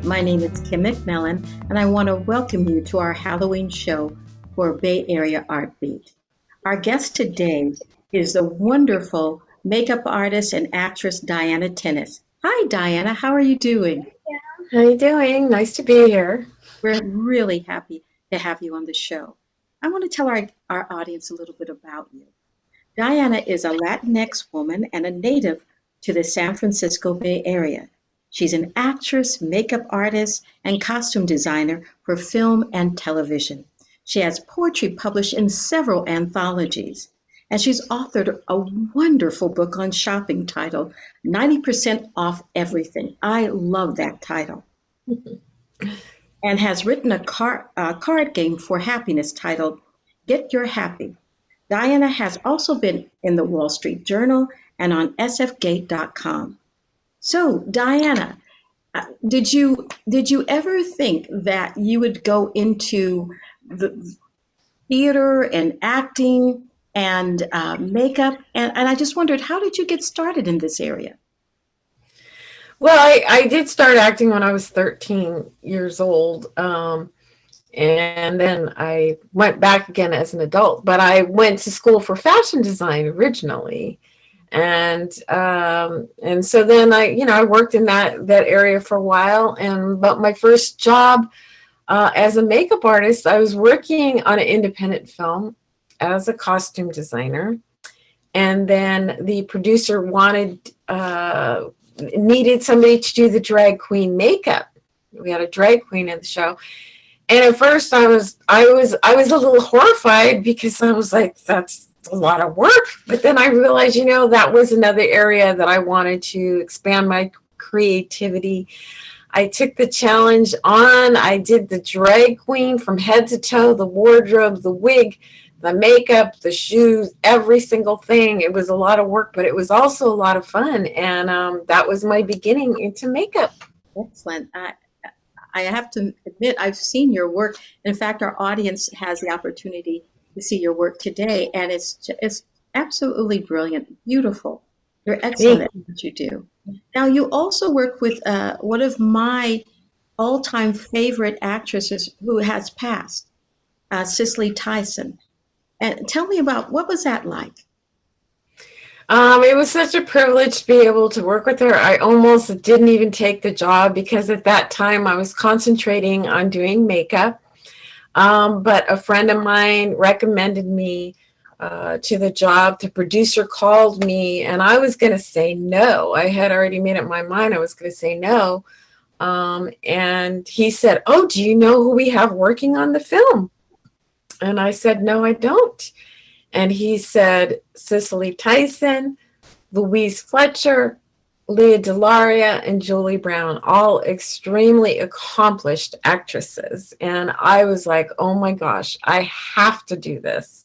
My name is Kim McMillon, and I want to welcome you to our Halloween show for Bay Area Art Beat. Our guest today is the wonderful makeup artist and actress Diana Tennis. Hi, Diana. How are you doing? How you doing? Nice to be here. We're really happy to have you on the show. I want to tell our audience a little bit about you. Diana is a Latinx woman and a native to the San Francisco Bay Area. She's an actress, makeup artist, and costume designer for film and television. She has poetry published in several anthologies, and she's authored a wonderful book on shopping titled 90% Off Everything. I love that title. And has written a card game for happiness titled Get Your Happy. Diana has also been in the Wall Street Journal and on sfgate.com. So, Diana, did you ever think that you would go into the theater and acting and makeup? And I just wondered, how did you get started in this area? Well, I did start acting when I was 13 years old. And then I went back again as an adult. But I went to school for fashion design originally. And so then I worked in that area for a while. But my first job as a makeup artist, I was working on an independent film as a costume designer. And then the producer needed somebody to do the drag queen makeup. We had a drag queen in the show. And at first I was a little horrified because I was like, that's a lot of work. But then I realized, that was another area that I wanted to expand my creativity. I took the challenge on. I did the drag queen from head to toe, the wardrobe, the wig, the makeup, the shoes, every single thing. It was a lot of work, but it was also a lot of fun. And that was my beginning into makeup. Excellent. I have to admit, I've seen your work. In fact, our audience has the opportunity to see your work today, and it's absolutely brilliant, beautiful. You're excellent at what you do. Now, you also work with one of my all-time favorite actresses who has passed, Cecily Tyson. And tell me about, what was that like? It was such a privilege to be able to work with her. I almost didn't even take the job because at that time I was concentrating on doing makeup. But a friend of mine recommended me to the job. The producer called me and I was going to say no. I had already made up my mind I was going to say no. And he said, "Oh, do you know who we have working on the film?" And I said, "No, I don't." And he said, "Cecily Tyson, Louise Fletcher, Leah Delaria, and Julie Brown, all extremely accomplished actresses." And I was like, oh my gosh, I have to do this.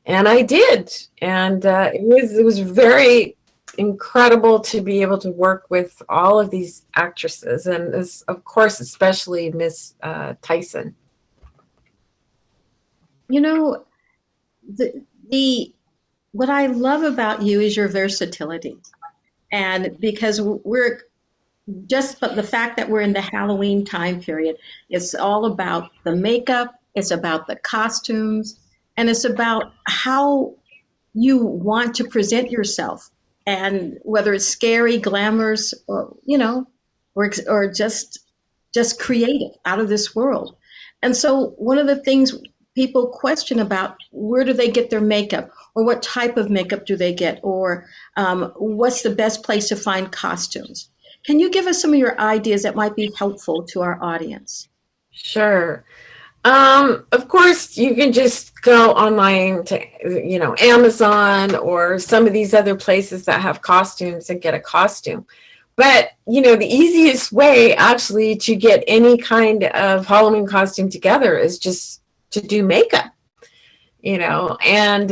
And I did. And it was very incredible to be able to work with all of these actresses. And this, of course, especially Miss Tyson. What I love about you is your versatility. And because but the fact that we're in the Halloween time period, it's all about the makeup, it's about the costumes, and it's about how you want to present yourself. And whether it's scary, glamorous, or just creative, out of this world. And so one of the things people question about, where do they get their makeup, or what type of makeup do they get, or what's the best place to find costumes? Can you give us some of your ideas that might be helpful to our audience? Sure. Of course, you can just go online to, Amazon or some of these other places that have costumes and get a costume. But, the easiest way actually to get any kind of Halloween costume together is just to do makeup, and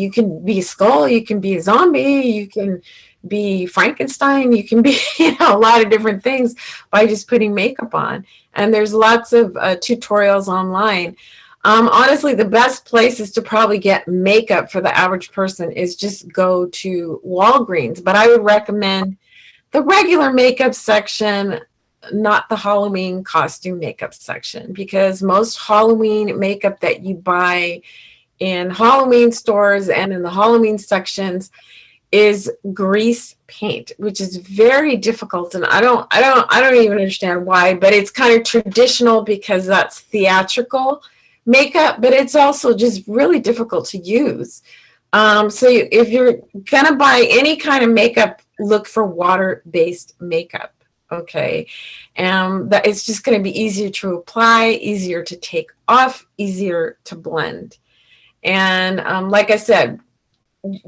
you can be a skull, you can be a zombie, you can be Frankenstein, you can be, a lot of different things by just putting makeup on. And there's lots of tutorials online. Honestly, the best places to probably get makeup for the average person is just go to Walgreens. But I would recommend the regular makeup section not the Halloween costume makeup section, because most Halloween makeup that you buy in Halloween stores and in the Halloween sections is grease paint, which is very difficult, and I don't even understand why, but it's kind of traditional because that's theatrical makeup, but it's also just really difficult to use. So if you're gonna buy any kind of makeup, look for water-based makeup, okay? That it's just going to be easier to apply, easier to take off, easier to blend. And like I said,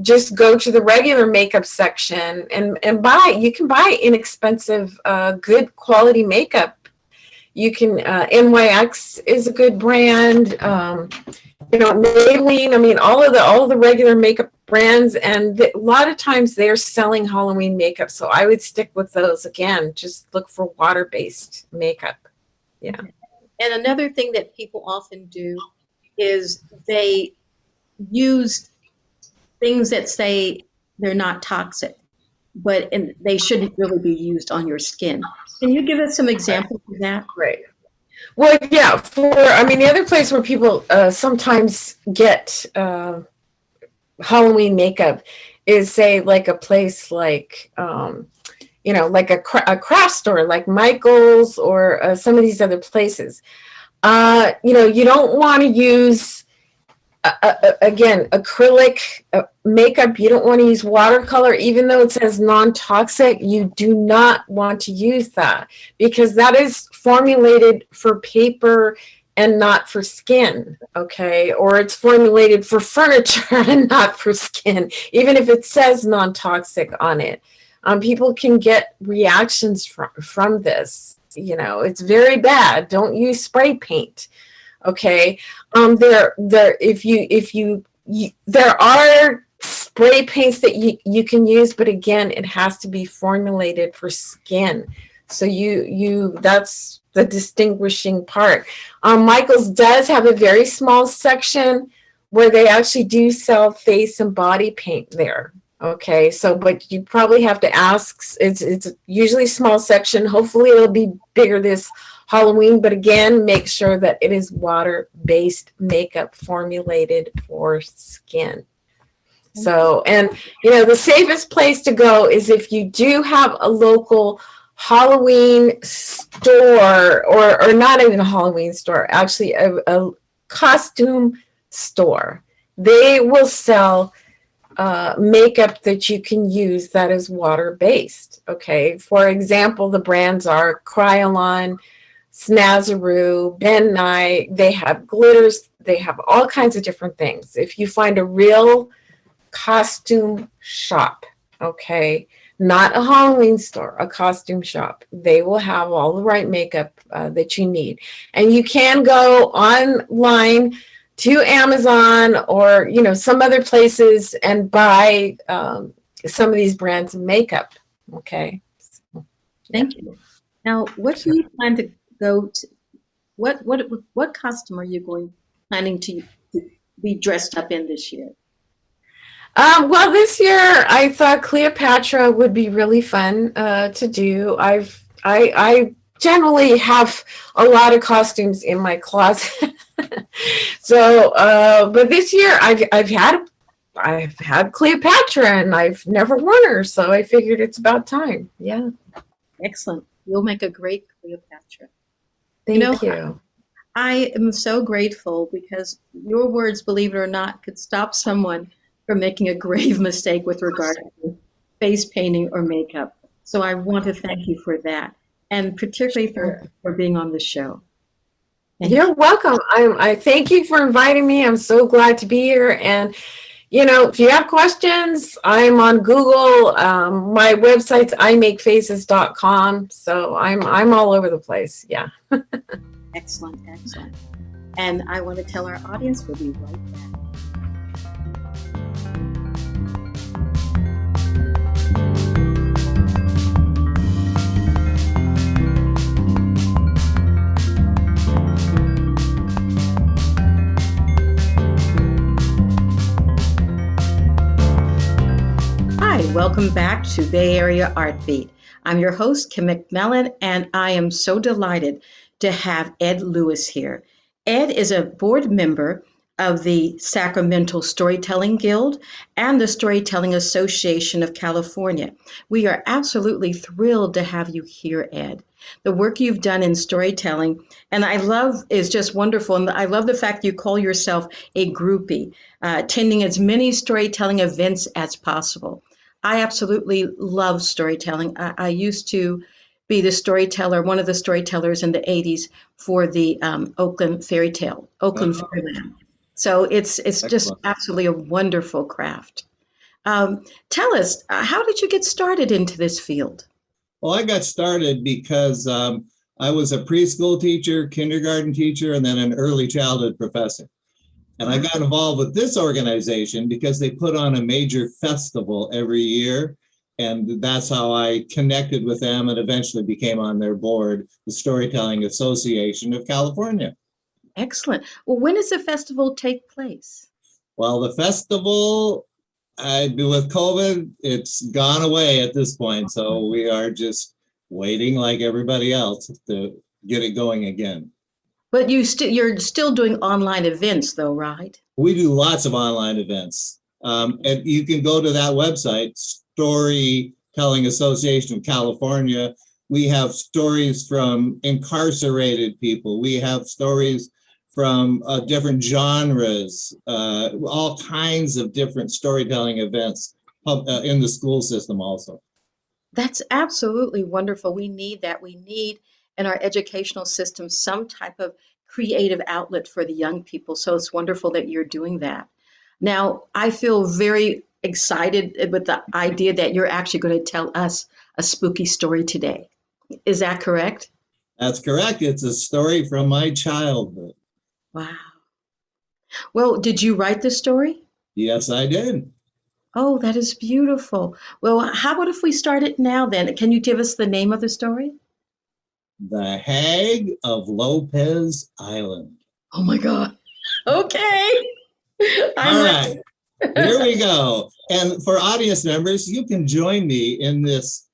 just go to the regular makeup section and buy. You can buy inexpensive, good quality makeup. You can, NYX is a good brand. You know, Maybelline, I mean, all of the regular makeup brands, and a lot of times they're selling Halloween makeup. So I would stick with those. Again, just look for water-based makeup. Yeah. And another thing that people often do is they use things that say they're not toxic, but they shouldn't really be used on your skin. Can you give us some examples of that? Great. Well, yeah, I mean, the other place where people sometimes get Halloween makeup is, say, like a place like, you know, like a craft store like Michael's or some of these other places. You know, you don't want to use, again, acrylic makeup. You don't want to use watercolor, even though it says non-toxic. You do not want to use that because that is formulated for paper and not for skin, okay? Or it's formulated for furniture and not for skin, even if it says non-toxic on it. People can get reactions from this. You know, it's very bad. Don't use spray paint. Okay, there are spray paints that you can use, but again, it has to be formulated for skin. So that's the distinguishing part. Michael's does have a very small section where they actually do sell face and body paint there. Okay, so but you probably have to ask. It's usually a small section. Hopefully, it'll be bigger this Halloween, but again, make sure that it is water-based makeup formulated for skin. So, and you know, the safest place to go is if you do have a local Halloween store, or not even a Halloween store, actually a costume store. They will sell makeup that you can use that is water-based. Okay, for example, the brands are Kryolan, Snazaroo, Ben Nye. They have glitters. They have all kinds of different things. If you find a real costume shop, okay, not a Halloween store, a costume shop, they will have all the right makeup that you need. And you can go online to Amazon or, you know, some other places and buy some of these brands of makeup. Okay. So, thank you. Now, what do you plan to go to? What costume are you planning to be dressed up in this year? Well, this year I thought Cleopatra would be really fun to do. I generally have a lot of costumes in my closet. So, but this year I've had Cleopatra and I've never worn her, so I figured it's about time. Yeah. Excellent. You'll make a great Cleopatra. Thank you. I am so grateful because your words, believe it or not, could stop someone from making a grave mistake with regard to face painting or makeup. So I want to thank you for that, and particularly for being on the show. You're welcome. I thank you for inviting me. I'm so glad to be here. And, you know, if you have questions, I'm on Google. My website's imakefaces.com. So I'm all over the place. Yeah. Excellent, excellent. And I want to tell our audience we'll be right back. Welcome back to Bay Area Art Beat. I'm your host, Kim McMillon, and I am so delighted to have Ed Lewis here. Ed is a board member of the Sacramento Storytelling Guild and the Storytelling Association of California. We are absolutely thrilled to have you here, Ed. The work you've done in storytelling, and I love, is just wonderful. And I love the fact you call yourself a groupie, attending as many storytelling events as possible. I absolutely love storytelling. I used to be the storyteller, one of the storytellers in the 80s for the Oakland Oh, Fairyland. So it's just excellent. absolutely a wonderful craft. Tell us, how did you get started into this field? Well, I got started because I was a preschool teacher, kindergarten teacher, and then an early childhood professor. And I got involved with this organization because they put on a major festival every year. And that's how I connected with them and eventually became on their board, the Storytelling Association of California. Excellent. Well, when does the festival take place? Well, the festival, with COVID, it's gone away at this point. So we are just waiting like everybody else to get it going again. But you're still doing online events, though, right? We do lots of online events. And you can go to that website, Storytelling Association of California. We have stories from incarcerated people. We have stories from different genres, all kinds of different storytelling events in the school system also. That's absolutely wonderful. We need that. We need in our educational system some type of creative outlet for the young people. So it's wonderful that you're doing that. Now, I feel very excited with the idea that you're actually going to tell us a spooky story today. Is that correct? That's correct. It's a story from my childhood. Wow. Well, did you write the story? Yes, I did. Oh, that is beautiful. Well, how about if we start it now then? Can you give us the name of the story? The Hag of Lopez Island. Oh my God. Okay. I'm All ready. right, here we go. And for audience members, you can join me in this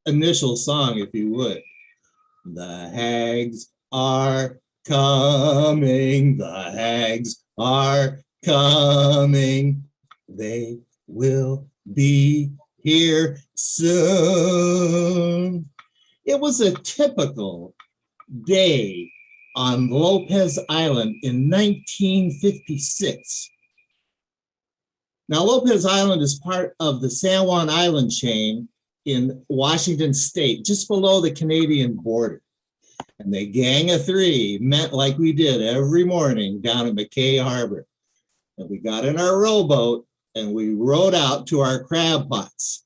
initial song if you would. The hags are coming. The hags are coming. They will be here soon. It was a typical day on Lopez Island in 1956. Now, Lopez Island is part of the San Juan Island chain in Washington State, just below the Canadian border. And the gang of three met like we did every morning down at McKay Harbor. And we got in our rowboat and we rowed out to our crab pots.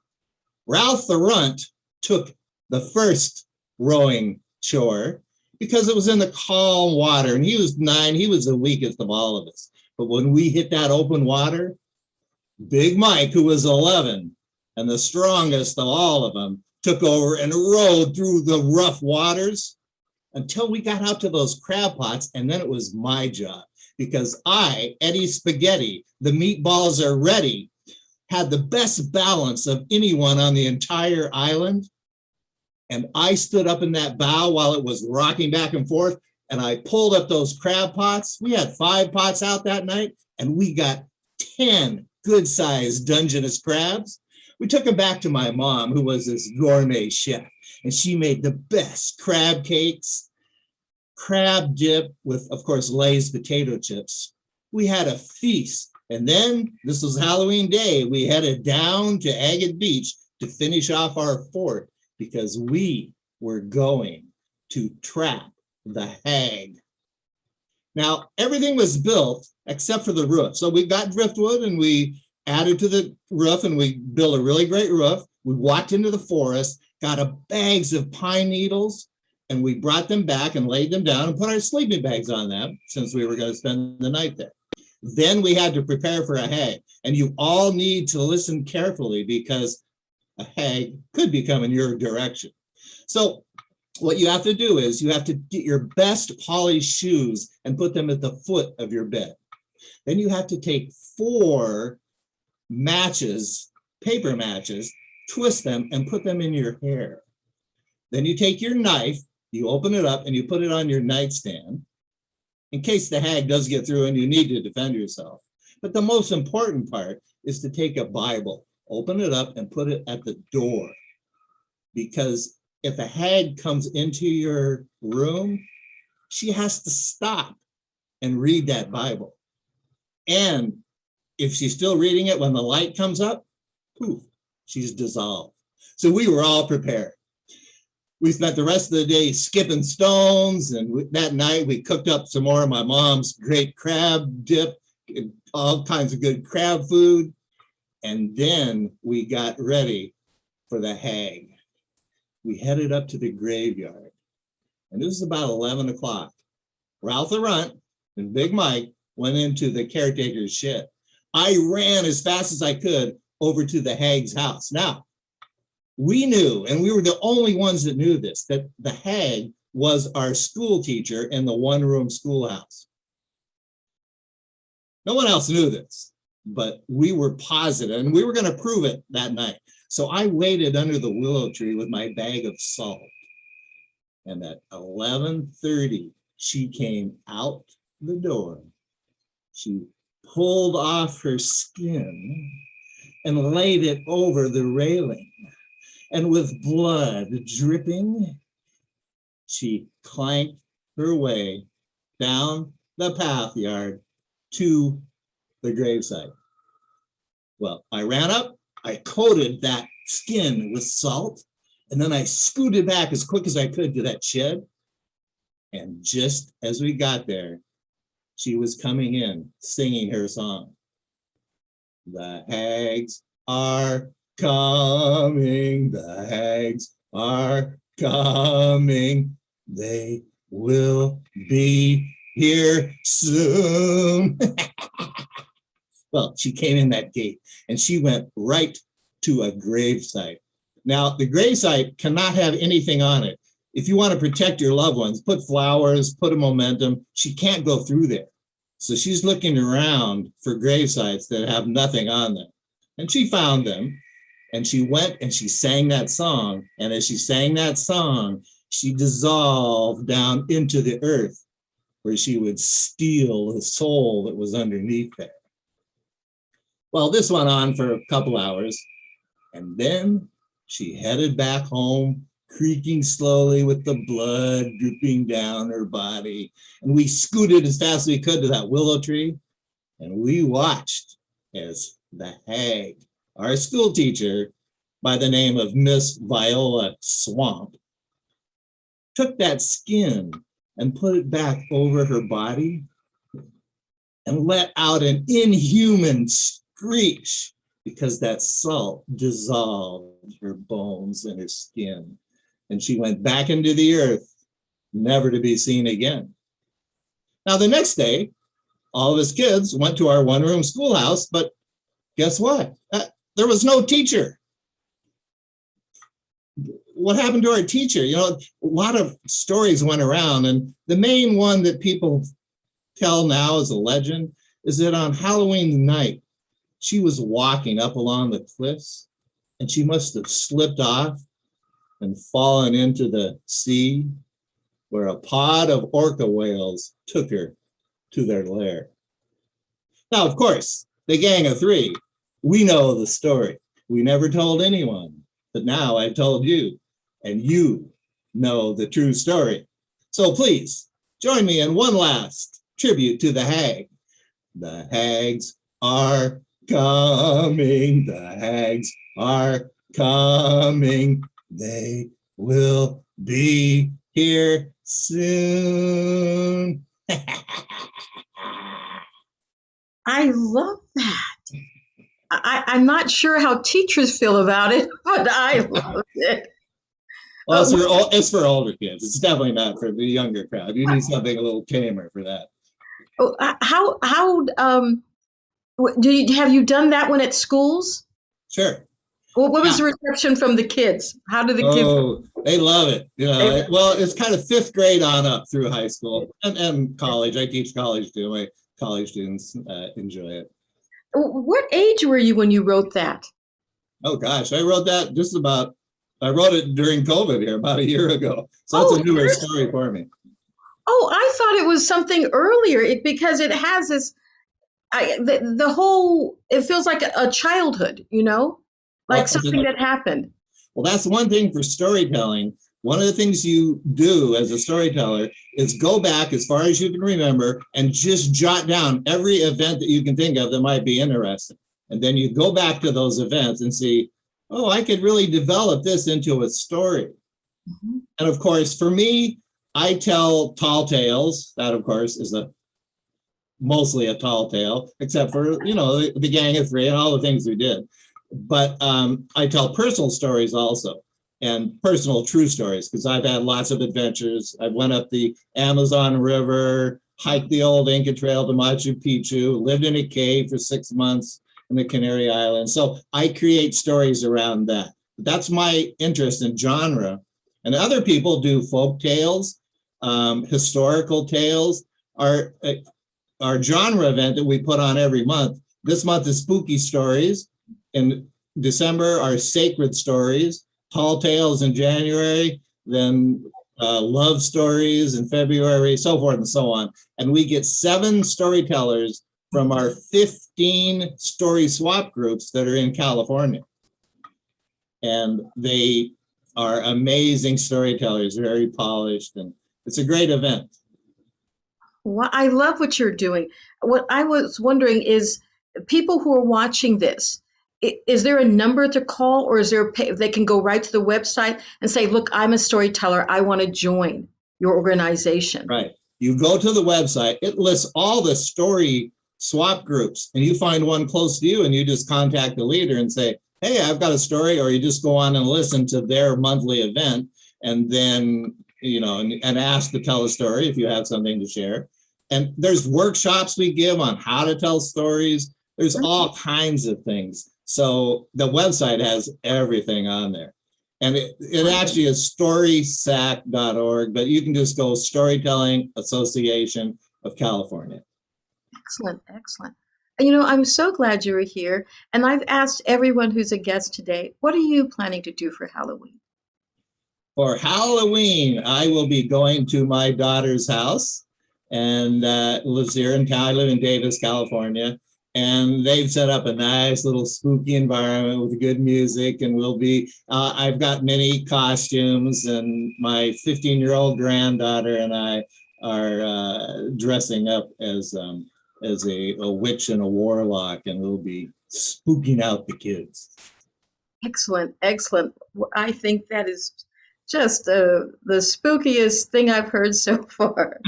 Ralph the Runt took the first rowing chore because it was in the calm water and he was 9, he was the weakest of all of us. But when we hit that open water, Big Mike, who was 11 and the strongest of all of them, took over and rowed through the rough waters until we got out to those crab pots. And then it was my job because I, Eddie Spaghetti, the meatballs are ready, had the best balance of anyone on the entire island. And I stood up in that bow while it was rocking back and forth and I pulled up those crab pots. We had 5 pots out that night and we got 10 good-sized Dungeness crabs. We took them back to my mom, who was this gourmet chef, and she made the best crab cakes, crab dip with, of course, Lay's potato chips. We had a feast, and then this was Halloween Day. We headed down to Agate Beach to finish off our fort because we were going to trap the hag. Now, everything was built except for the roof. So we got driftwood and we added to the roof and we built a really great roof. We walked into the forest, got bags of pine needles, and we brought them back and laid them down and put our sleeping bags on them since we were going to spend the night there. Then we had to prepare for a hag. And you all need to listen carefully because a hag could be coming your direction. So what you have to do is you have to get your best polished shoes and put them at the foot of your bed. Then you have to take 4 matches, paper matches, twist them and put them in your hair. Then you take your knife, you open it up, and you put it on your nightstand in case the hag does get through and you need to defend yourself. But the most important part is to take a Bible, open it up, and put it at the door. Because if a hag comes into your room, she has to stop and read that Bible. And if she's still reading it when the light comes up, poof, she's dissolved. So we were all prepared. We spent the rest of the day skipping stones, and that night we cooked up some more of my mom's great crab dip, and all kinds of good crab food. And then we got ready for the hag. We headed up to the graveyard, and this was about 11 o'clock. Ralph the Runt and Big Mike went into the caretaker's shed. I ran as fast as I could over to the hag's house. Now, we knew, and we were the only ones that knew this, that the hag was our school teacher in the one-room schoolhouse. No one else knew this, but we were positive, and we were going to prove it that night. So I waited under the willow tree with my bag of salt. And at 11:30, she came out the door. She pulled off her skin and laid it over the railing. And with blood dripping, she clanked her way down the path yard to the gravesite. Well, I ran up, I coated that skin with salt, and then I scooted back as quick as I could to that shed. And just as we got there, she was coming in singing her song. The hags are coming, the hags are coming, they will be here soon. Well, she came in that gate and she went right to a gravesite. Now, the gravesite cannot have anything on it. If you want to protect your loved ones, put flowers, put a momentum. She can't go through there. So she's looking around for gravesites that have nothing on them. And she found them. And she went and she sang that song. And as she sang that song, she dissolved down into the earth where she would steal the soul that was underneath there. Well, this went on for a couple hours. And then she headed back home, creaking slowly with the blood dripping down her body. And we scooted as fast as we could to that willow tree. And we watched as the hag, our school teacher by the name of Miss Viola Swamp, took that skin and put it back over her body and let out an inhuman screech because that salt dissolved her bones and her skin. And she went back into the earth, never to be seen again. Now, the next day, all of us kids went to our one-room schoolhouse, but guess what? There was no teacher. What happened to our teacher? You know, a lot of stories went around, and the main one that people tell now as a legend is that on Halloween night, she was walking up along the cliffs, and she must have slipped off and fallen into the sea, where a pod of orca whales took her to their lair. Now, of course, the gang of three, we know the story. We never told anyone, but now I've told you, and you know the true story. So please, join me in one last tribute to the hag. The hags are coming, the hags are coming, they will be here soon. I love that. I'm not sure how teachers feel about it, but I love it. Well, it's for older kids. It's definitely not for the younger crowd. You need something a little tamer for that. Have you done that one at schools? Sure. What was the reception from the kids? How did the kids? Oh, they love it. You know, well, it's kind of fifth grade on up through high school and college. I teach college too. My college students enjoy it. What age were you when you wrote that? Oh gosh, I wrote that just about I wrote it during COVID here about a year ago. So it's Oh, a newer story for me. oh, I thought it was something earlier because it has this, the whole, it feels like a childhood, you know, like Well, something that happened. well, that's one thing for storytelling. One of the things you do as a storyteller is go back as far as you can remember and just jot down every event that you can think of that might be interesting. And then you go back to those events and see, oh, I could really develop this into a story. Mhm. And of course, for me, I tell tall tales. That, of course, is mostly a tall tale, except for, the Gang of Three and all the things we did. But I tell personal stories also, and personal true stories, because I've had lots of adventures. I went up the Amazon River, hiked the old Inca Trail to Machu Picchu, lived in a cave for 6 months in the Canary Islands. So I create stories around that. That's my interest in genre. And other people do folk tales, historical tales. Our genre event that we put on every month. This month is Spooky Stories. In December are Sacred Stories, Tall Tales in January, then Love Stories in February, so forth and so on. And we get 7 storytellers from our 15 story swap groups that are in California. And they are amazing storytellers, very polished, and it's a great event. Well, I love what you're doing. What I was wondering is people who are watching this, is there a number to call, or is there they can go right to the website and say, look, I'm a storyteller. I want to join your organization. Right. You go to the website, it lists all the story swap groups, and you find one close to you and you just contact the leader and say, hey, I've got a story, or you just go on and listen to their monthly event and then, and ask to tell a story if you have something to share. And there's workshops we give on how to tell stories. There's all kinds of things. So the website has everything on there. And it actually is storysac.org, but you can just go Storytelling Association of California. Excellent, excellent. I'm so glad you were here. And I've asked everyone who's a guest today, what are you planning to do for Halloween? For Halloween, I will be going to my daughter's house, and lives here in town. I live in Davis, California. And they've set up a nice little spooky environment with good music. And I've got many costumes, and my 15-year-old granddaughter and I are dressing up as a witch and a warlock, and we'll be spooking out the kids. Excellent, excellent. I think that is just the spookiest thing I've heard so far.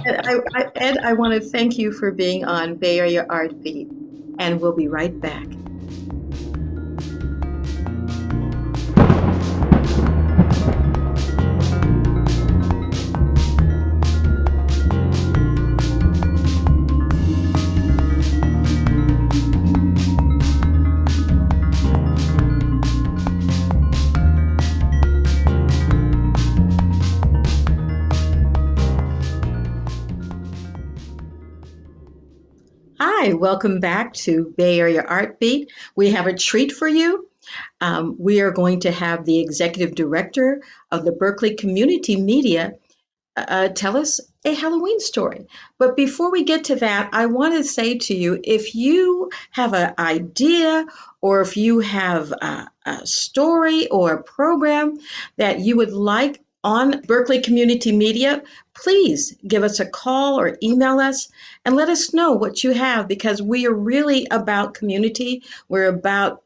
Ed, I want to thank you for being on Bay Area Art Beat, and we'll be right back. Hi, welcome back to Bay Area Art Beat. We have a treat for you. We are going to have the executive director of the Berkeley Community Media tell us a Halloween story. But before we get to that, I want to say to you, if you have an idea, or if you have a story or a program that you would like on Berkeley Community Media, please give us a call or email us and let us know what you have, because we are really about community. We're about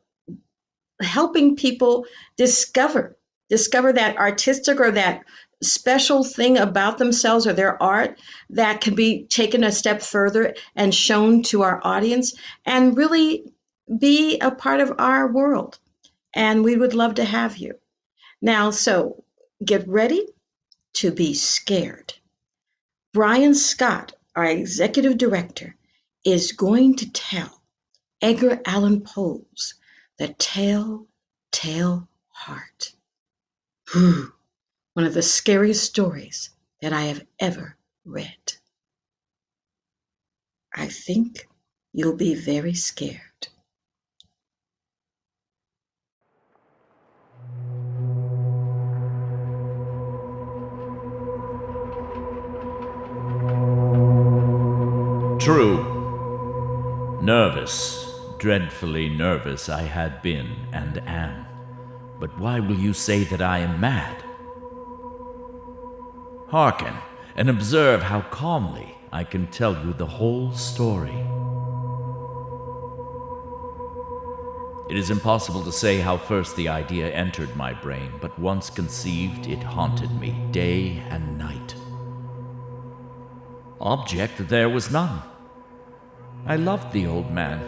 helping people discover that artistic or that special thing about themselves or their art that can be taken a step further and shown to our audience and really be a part of our world. And we would love to have you. Now, so get ready to be scared. Brian Scott, our executive director, is going to tell Edgar Allan Poe's The Telltale Heart. One of the scariest stories that I have ever read. I think you'll be very scared. True. Nervous, dreadfully nervous I had been and am. But why will you say that I am mad? Hearken, and observe how calmly I can tell you the whole story. It is impossible to say how first the idea entered my brain, but once conceived, it haunted me day and night. Object there was none. I loved the old man.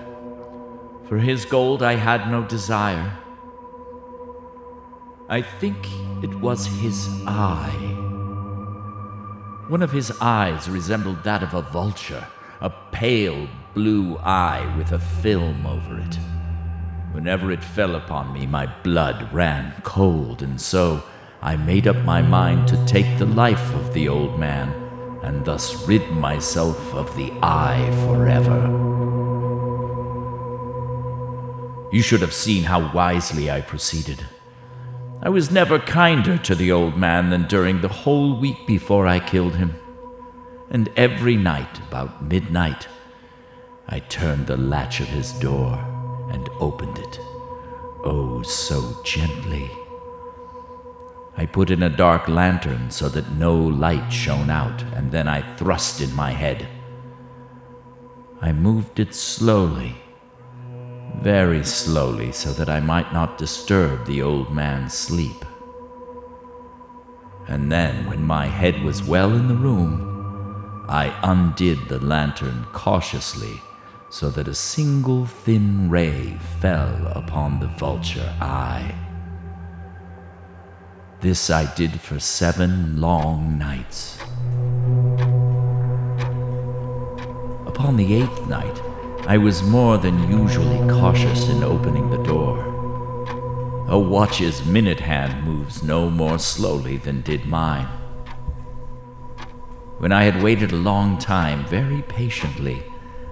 For his gold I had no desire. I think it was his eye. One of his eyes resembled that of a vulture, a pale blue eye with a film over it. Whenever it fell upon me, my blood ran cold, and so I made up my mind to take the life of the old man, and thus rid myself of the eye forever. You should have seen how wisely I proceeded. I was never kinder to the old man than during the whole week before I killed him. And every night, about midnight, I turned the latch of his door and opened it, oh, so gently. I put in a dark lantern so that no light shone out, and then I thrust in my head. I moved it slowly, very slowly, so that I might not disturb the old man's sleep. And then, when my head was well in the room, I undid the lantern cautiously, so that a single thin ray fell upon the vulture eye. This I did for 7 long nights. Upon the 8th night, I was more than usually cautious in opening the door. A watch's minute hand moves no more slowly than did mine. When I had waited a long time, very patiently,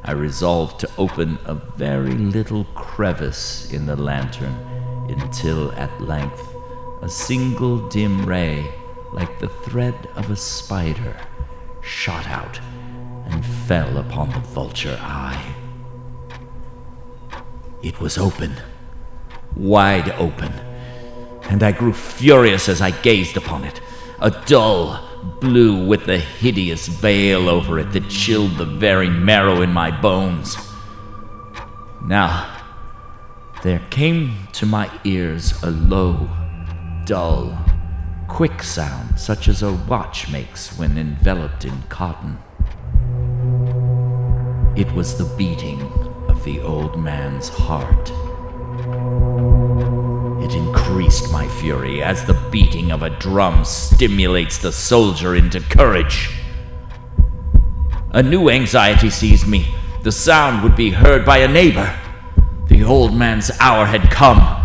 I resolved to open a very little crevice in the lantern until at length a single dim ray, like the thread of a spider, shot out and fell upon the vulture eye. It was open, wide open, and I grew furious as I gazed upon it. A dull blue with a hideous veil over it that chilled the very marrow in my bones. Now, there came to my ears a low, dull, quick sound such as a watch makes when enveloped in cotton. It was the beating of the old man's heart. It increased my fury as the beating of a drum stimulates the soldier into courage. A new anxiety seized me. The sound would be heard by a neighbor. The old man's hour had come.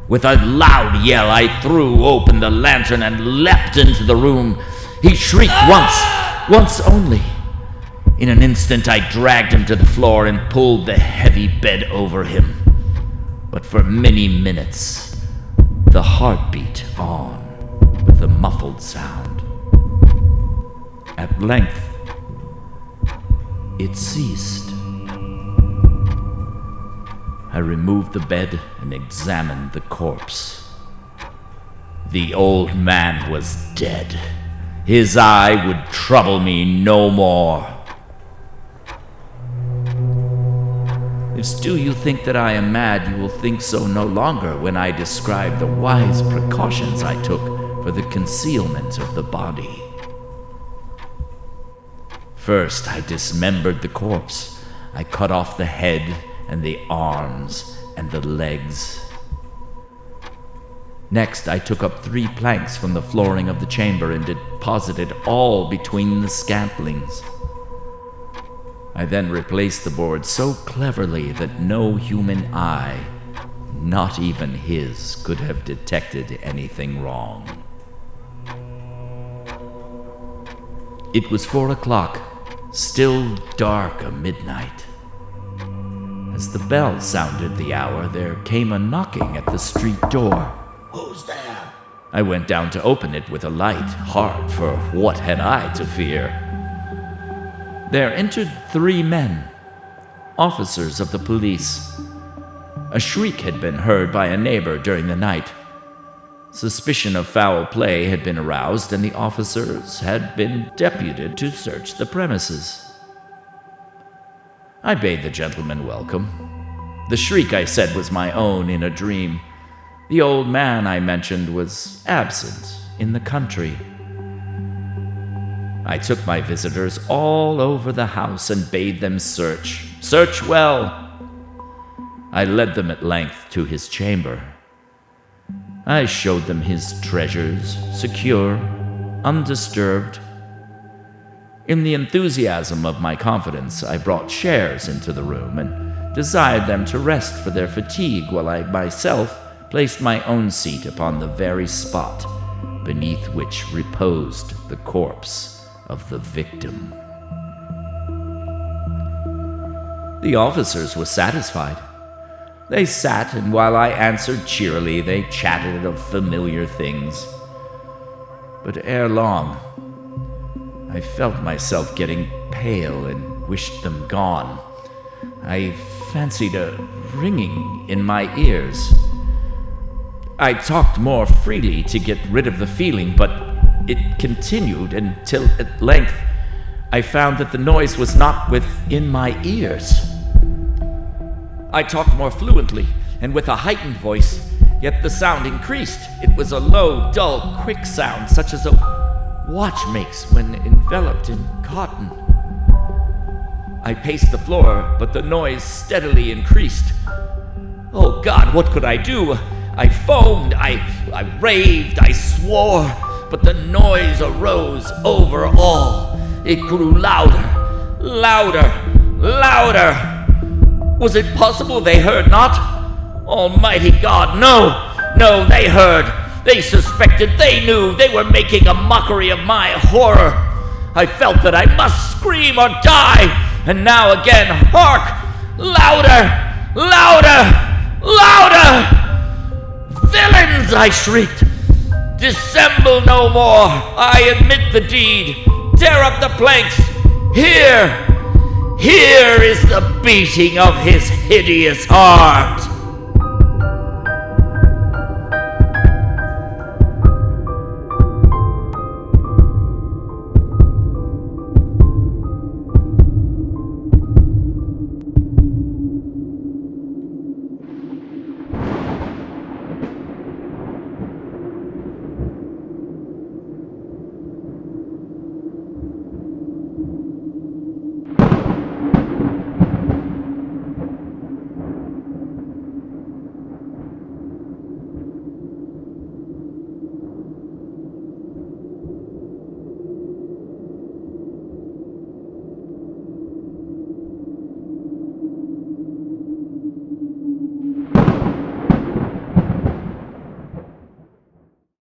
With a loud yell, I threw open the lantern and leapt into the room. He shrieked once only. In an instant, I dragged him to the floor and pulled the heavy bed over him. But for many minutes, the heart beat on with a muffled sound. At length, it ceased. I removed the bed and examined the corpse. The old man was dead. His eye would trouble me no more. If still you think that I am mad, you will think so no longer when I describe the wise precautions I took for the concealment of the body. First, I dismembered the corpse. I cut off the head and the arms and the legs. Next, I took up 3 planks from the flooring of the chamber and deposited all between the scantlings. I then replaced the board so cleverly that no human eye, not even his, could have detected anything wrong. It was 4 o'clock, still dark a midnight. As the bell sounded the hour, there came a knocking at the street door. Who's there? I went down to open it with a light heart, for what had I to fear? there entered 3 men, officers of the police. A shriek had been heard by a neighbor during the night. Suspicion of foul play had been aroused, and the officers had been deputed to search the premises. I bade the gentlemen welcome. The shriek, I said, was my own in a dream. The old man I mentioned was absent in the country. I took my visitors all over the house and bade them search well. I led them at length to his chamber. I showed them his treasures, secure, undisturbed. In the enthusiasm of my confidence, I brought chairs into the room and desired them to rest for their fatigue while I myself placed my own seat upon the very spot beneath which reposed the corpse of the victim. The officers were satisfied. They sat, and while I answered cheerily, they chatted of familiar things. But ere long, I felt myself getting pale and wished them gone. I fancied a ringing in my ears. I talked more freely to get rid of the feeling, but it continued until at length I found that the noise was not within my ears. I talked more fluently and with a heightened voice, yet the sound increased. It was a low, dull, quick sound, such as a watch makes when enveloped in cotton. I paced the floor, but the noise steadily increased. Oh God, what could I do? I foamed, I raved, I swore, but the noise arose over all. It grew louder, louder, louder. Was it possible they heard not? Almighty God, no, they heard. They suspected, they knew, they were making a mockery of my horror. I felt that I must scream or die, and now again, hark! Louder, louder, louder! Villains, I shrieked. Dissemble no more. I admit the deed. Tear up the planks. Here is the beating of his hideous heart.